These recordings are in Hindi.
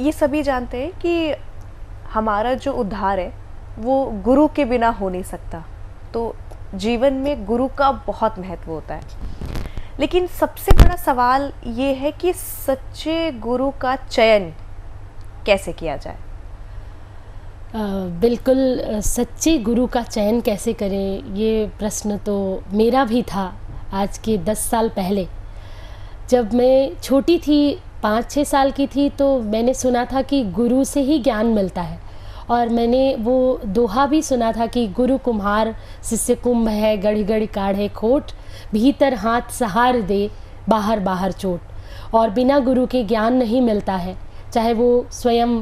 ये सभी जानते हैं कि हमारा जो उद्धार है वो गुरु के बिना हो नहीं सकता। तो जीवन में गुरु का बहुत महत्व होता है। लेकिन सबसे बड़ा सवाल ये है कि सच्चे गुरु का चयन कैसे किया जाए। बिल्कुल, सच्चे गुरु का चयन कैसे करें, ये प्रश्न तो मेरा भी था आज के 10 साल पहले। जब मैं छोटी थी, 5-6 साल की थी, तो मैंने सुना था कि गुरु से ही ज्ञान मिलता है। और मैंने वो दोहा भी सुना था कि गुरु कुम्हार शिष्य कुंभ है, गढ़ी गढ़ी काढ़े खोट, भीतर हाथ सहार दे, बाहर बाहर चोट। और बिना गुरु के ज्ञान नहीं मिलता है, चाहे वो स्वयं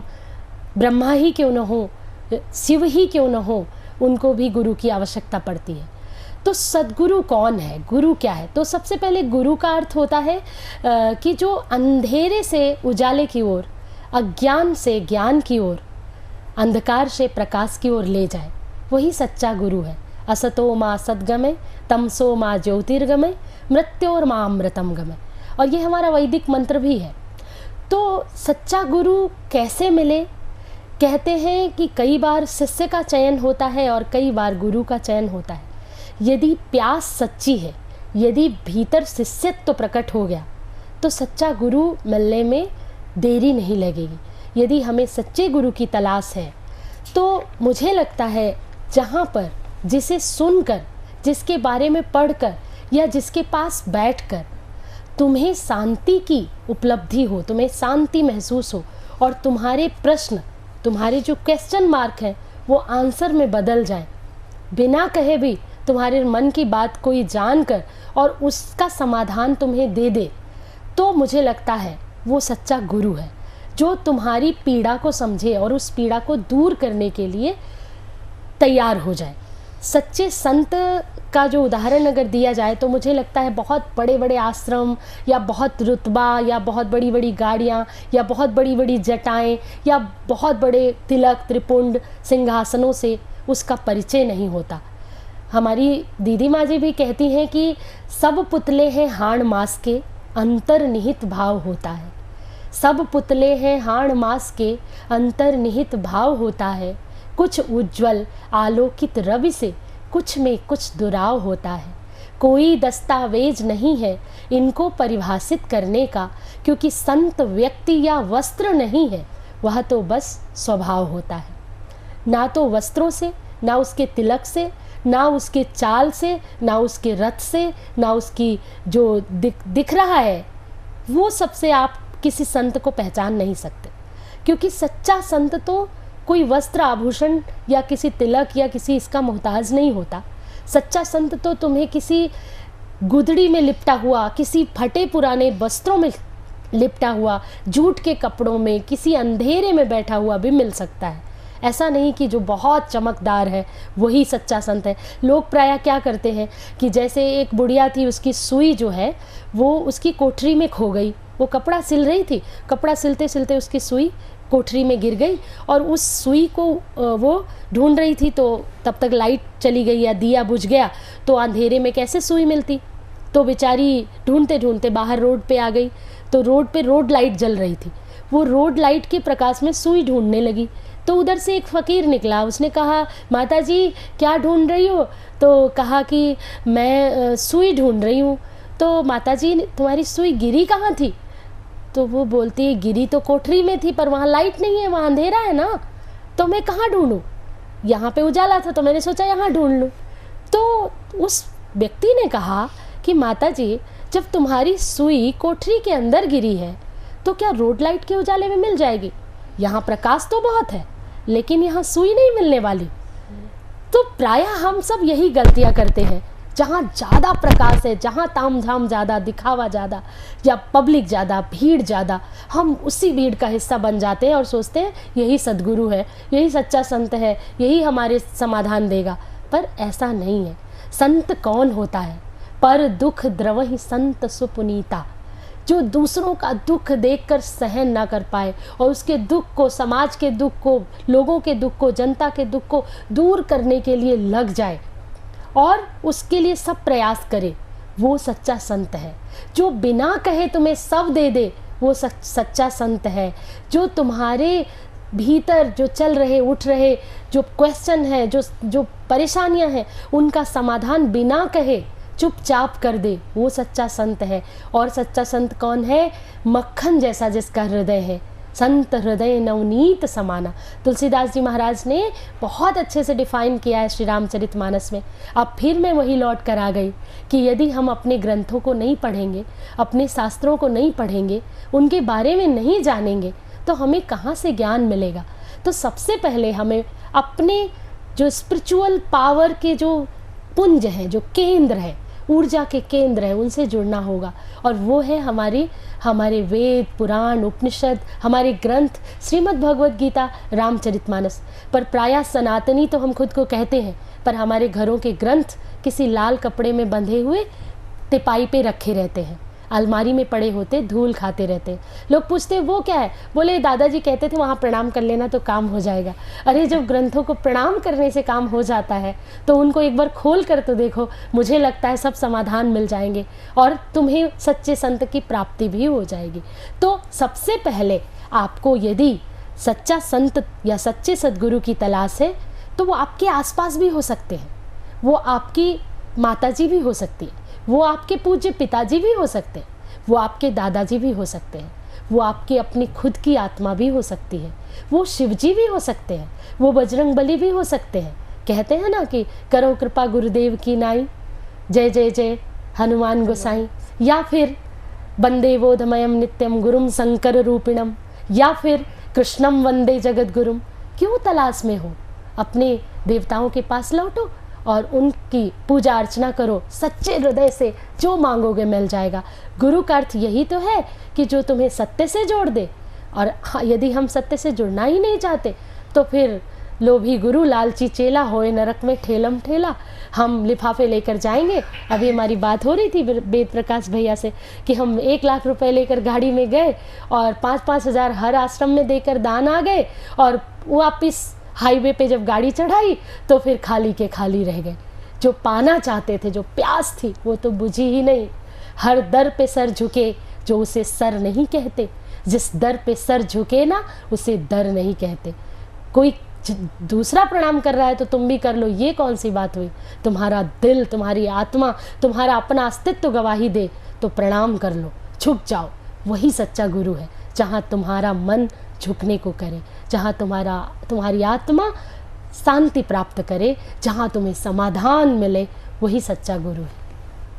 ब्रह्मा ही क्यों न हो, शिव ही क्यों न हो, उनको भी गुरु की आवश्यकता पड़ती है। तो सद्गुरु कौन है, गुरु क्या है? तो सबसे पहले गुरु का अर्थ होता है कि जो अंधेरे से उजाले की ओर, अज्ञान से ज्ञान की ओर, अंधकार से प्रकाश की ओर ले जाए, वही सच्चा गुरु है। असतो माँ सद्गमय, तमसो माँ ज्योतिर्गमय, मृत्योर माँ अमृतम गमय। और ये हमारा वैदिक मंत्र भी है। तो सच्चा गुरु कैसे मिले? कहते हैं कि कई बार शिष्य का चयन होता है और कई बार गुरु का चयन होता है। यदि प्यास सच्ची है, यदि भीतर शिष्यत्व प्रकट हो गया, तो सच्चा गुरु मिलने में देरी नहीं लगेगी। यदि हमें सच्चे गुरु की तलाश है, तो मुझे लगता है जहाँ पर जिसे सुनकर, जिसके बारे में पढ़कर या जिसके पास बैठकर तुम्हें शांति की उपलब्धि हो, तुम्हें शांति महसूस हो और तुम्हारे प्रश्न, तुम्हारे जो क्वेश्चन मार्क हैं वो आंसर में बदल जाएं, बिना कहे भी तुम्हारे मन की बात कोई जानकर और उसका समाधान तुम्हें दे दे, तो मुझे लगता है वो सच्चा गुरु है, जो तुम्हारी पीड़ा को समझे और उस पीड़ा को दूर करने के लिए तैयार हो जाए। सच्चे संत का जो उदाहरण अगर दिया जाए तो मुझे लगता है बहुत बड़े बड़े आश्रम या बहुत रुतबा या बहुत बड़ी बड़ी गाड़ियाँ या बहुत बड़ी बड़ी जटाएं या बहुत बड़े तिलक त्रिपुंड सिंहासनों से उसका परिचय नहीं होता। हमारी दीदी माँ जी भी कहती हैं कि सब पुतले हैं हाड़ मास के, अंतर्निहित भाव होता है। सब पुतले हैं हाड़ मास के, अंतर्निहित भाव होता है। कुछ उज्ज्वल आलोकित रवि से कुछ में कुछ दुराव होता है। कोई दस्तावेज नहीं है इनको परिभाषित करने का, क्योंकि संत व्यक्ति या वस्त्र नहीं है, वह तो बस स्वभाव होता है। ना तो वस्त्रों से, ना उसके तिलक से, ना उसके चाल से, ना उसके रथ से, ना उसकी जो दिख रहा है, वो सबसे आप किसी संत को पहचान नहीं सकते। क्योंकि सच्चा संत तो कोई वस्त्र आभूषण या किसी तिलक या किसी इसका मोहताज नहीं होता। सच्चा संत तो तुम्हें किसी गुदड़ी में लिपटा हुआ, किसी फटे पुराने वस्त्रों में लिपटा हुआ, जूट के कपड़ों में, किसी अंधेरे में बैठा हुआ भी मिल सकता है। ऐसा नहीं कि जो बहुत चमकदार है वही सच्चा संत है। लोग प्रायः क्या करते हैं कि जैसे एक बुढ़िया थी, उसकी सुई जो है वो उसकी कोठरी में खो गई। वो कपड़ा सिल रही थी, कपड़ा सिलते सिलते उसकी सुई कोठरी में गिर गई और उस सुई को वो ढूंढ रही थी, तो तब तक लाइट चली गई या दिया बुझ गया, तो अंधेरे में कैसे सुई मिलती। तो बेचारी ढूंढते ढूंढते बाहर रोड पे आ गई। तो रोड पे रोड लाइट जल रही थी, वो रोड लाइट के प्रकाश में सुई ढूंढने लगी। तो उधर से एक फ़कीर निकला, उसने कहा, माता जी क्या ढूंढ रही हो? तो कहा कि मैं सुई ढूंढ रही हूँ। तो माता जी तुम्हारी सुई गिरी कहाँ थी? तो वो बोलती है, गिरी तो कोठरी में थी, पर वहाँ लाइट नहीं है, वहाँ अंधेरा है ना, तो मैं कहाँ ढूंढूं? यहाँ पे उजाला था तो मैंने सोचा यहाँ ढूंढ लूँ। तो उस व्यक्ति ने कहा कि माता जी, जब तुम्हारी सुई कोठरी के अंदर गिरी है तो क्या रोड लाइट के उजाले में मिल जाएगी? यहाँ प्रकाश तो बहुत है लेकिन यहाँ सुई नहीं मिलने वाली। तो प्रायः हम सब यही गलतियाँ करते हैं। जहाँ ज़्यादा प्रकाश है, जहाँ तामझाम ज़्यादा, दिखावा ज़्यादा या पब्लिक ज़्यादा, भीड़ ज़्यादा, हम उसी भीड़ का हिस्सा बन जाते हैं और सोचते हैं यही सद्गुरु है, यही सच्चा संत है, यही हमारे समाधान देगा। पर ऐसा नहीं है। संत कौन होता है? पर दुख द्रवहि संत सुपुनीता, जो दूसरों का दुख देखकर सहन ना कर पाए और उसके दुख को, समाज के दुख को, लोगों के दुख को, जनता के दुख को दूर करने के लिए लग जाए और उसके लिए सब प्रयास करे, वो सच्चा संत है। जो बिना कहे तुम्हें सब दे दे, वो सच्चा संत है। जो तुम्हारे भीतर जो चल रहे उठ रहे जो क्वेश्चन है, जो परेशानियां हैं, उनका समाधान बिना कहे चुपचाप कर दे, वो सच्चा संत है। और सच्चा संत कौन है? मक्खन जैसा जिसका हृदय है, संत हृदय नवनीत समाना। तुलसीदास जी महाराज ने बहुत अच्छे से डिफाइन किया है श्री रामचरितमानस में। अब फिर मैं वही लौट कर आ गई कि यदि हम अपने ग्रंथों को नहीं पढ़ेंगे, अपने शास्त्रों को नहीं पढ़ेंगे, उनके बारे में नहीं जानेंगे, तो हमें कहाँ से ज्ञान मिलेगा। तो सबसे पहले हमें अपने जो स्पिरिचुअल पावर के जो पुंज हैं, जो केंद्र है, ऊर्जा के केंद्र है, उनसे जुड़ना होगा। और वो है हमारे वेद, पुराण, उपनिषद, हमारे ग्रंथ, श्रीमद् भगवद गीता, रामचरितमानस। पर प्रायः सनातनी तो हम खुद को कहते हैं, पर हमारे घरों के ग्रंथ किसी लाल कपड़े में बंधे हुए टिपाई पे रखे रहते हैं, अलमारी में पड़े होते, धूल खाते रहते हैं। लोग पूछते वो क्या है? बोले दादाजी कहते थे वहाँ प्रणाम कर लेना तो काम हो जाएगा। अरे जब ग्रंथों को प्रणाम करने से काम हो जाता है तो उनको एक बार खोल कर तो देखो, मुझे लगता है सब समाधान मिल जाएंगे और तुम्हें सच्चे संत की प्राप्ति भी हो जाएगी। तो सबसे पहले आपको यदि सच्चा संत या सच्चे सद्गुरु की तलाश है तो वो आपके आसपास भी हो सकते हैं, वो आपकी माताजी भी हो सकती है, वो आपके पूज्य पिताजी भी हो सकते हैं, वो आपके दादाजी भी हो सकते हैं, वो आपकी अपनी खुद की आत्मा भी हो सकती है, वो शिवजी भी हो सकते हैं, वो बजरंग बली भी हो सकते हैं। कहते हैं ना कि करो कृपा गुरुदेव की नाई, जय जय जय हनुमान गोसाई, या फिर वंदे बोधमयम नित्यम गुरुम शंकर रूपिणम, या फिर कृष्णम वंदे जगत गुरुम। क्यों तलाश में हो? अपने देवताओं के पास लौटो और उनकी पूजा अर्चना करो सच्चे हृदय से, जो मांगोगे मिल जाएगा। गुरु का अर्थ यही तो है कि जो तुम्हें सत्य से जोड़ दे। और यदि हम सत्य से जुड़ना ही नहीं चाहते तो फिर लोभी गुरु लालची चेला होए नरक में ठेलम ठेला, हम लिफाफे लेकर जाएंगे। अभी हमारी बात हो रही थी वेद प्रकाश भैया से कि हम 1 लाख रुपए लेकर गाड़ी में गए और 5-5 हज़ार हर आश्रम में देकर दान आ गए, और वापिस हाईवे पे जब गाड़ी चढ़ाई तो फिर खाली के खाली रह गए। जो पाना चाहते थे, जो प्यास थी, वो तो बुझी ही नहीं। हर दर पे सर झुके जो उसे सर नहीं कहते, जिस दर पे सर झुके ना उसे दर नहीं कहते। कोई दूसरा प्रणाम कर रहा है तो तुम भी कर लो, ये कौन सी बात हुई? तुम्हारा दिल, तुम्हारी आत्मा, तुम्हारा अपना अस्तित्व गवाही दे तो प्रणाम कर लो, झुक जाओ। वही सच्चा गुरु है, जहाँ तुम्हारा मन झुकने को करे, जहाँ तुम्हारी आत्मा शांति प्राप्त करे, जहाँ तुम्हें समाधान मिले, वही सच्चा गुरु है।